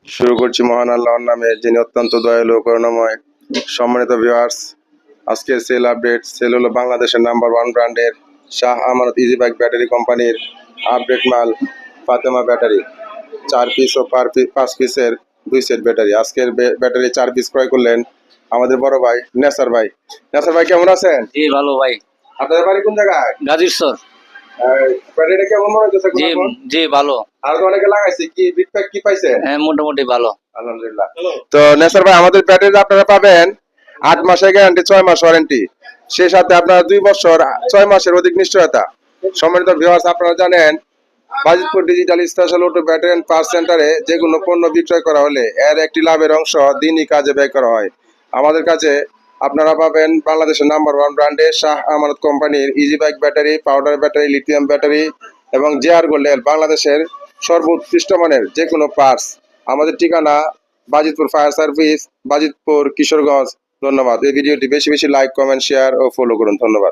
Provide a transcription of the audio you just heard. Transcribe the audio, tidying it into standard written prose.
শুরু করছি মহান আল্লাহর নামে, যিনি অত্যন্ত দয়ালু ও করুণাময়। সম্মানিত ভিউয়ার্স, আজকের সেল আপডেট। সেল হলো বাংলাদেশের নাম্বার 1 ব্র্যান্ডের Shah Amanat easy bike battery কোম্পানির আপডেট মাল ফাতেমা ব্যাটারি। 4 পিস ও 5 পিসের 2 সেট ব্যাটারি। আজকের ব্যাটারি 4 পিস ক্রয় করলেন আমাদের বড় ভাই নেসার ভাই। নেসার ভাই কেমন আছেন? জি ভালো ভাই। আপনাদের বাড়ি কোন জায়গায়? গাজীরচর। ব্যাটারিটা কেমন মনে হচ্ছে? জি জি ভালো। আর তো অনেকে লাগাইছে, কি ফিডব্যাক কি পাইছে? হ্যাঁ মোটামুটি ভালো। আলহামদুলিল্লাহ। তো নেসার ভাই, আমাদের ব্যাটারি আপনারা পাবেন 8 মাসের গ্যারান্টি, 6 মাস ওয়ারেন্টি, সেই সাথে আপনারা 2 বছর 6 মাসের অধিক নিশ্চয়তা। সম্মানিত ভিউয়ার্স, আপনারা জানেন Bajitpur digital special auto battery and parts সেন্টারে যে কোনো পণ্য বিক্রয় করা হলে এর একটি লাভের অংশ দিনই কাজে ব্যয় করা হয়। আমাদের কাছে আপনারা পাবেন বাংলাদেশের নাম্বার 1 ব্র্যান্ডের শাহ আমানত কোম্পানির easy bike battery, powder battery, lithium battery এবং জেআর গোল্ডের বাংলাদেশের সর্বোৎকৃষ্ট মানের যে কোনো পার্টস। আমাদের ঠিকানা বাজিতপুর ফায়ার সার্ভিস, বাজিতপুর, কিশোরগঞ্জ। ধন্যবাদ। এই ভিডিওটি বেশি বেশি লাইক, কমেন্ট, শেয়ার ও ফলো করুন। ধন্যবাদ।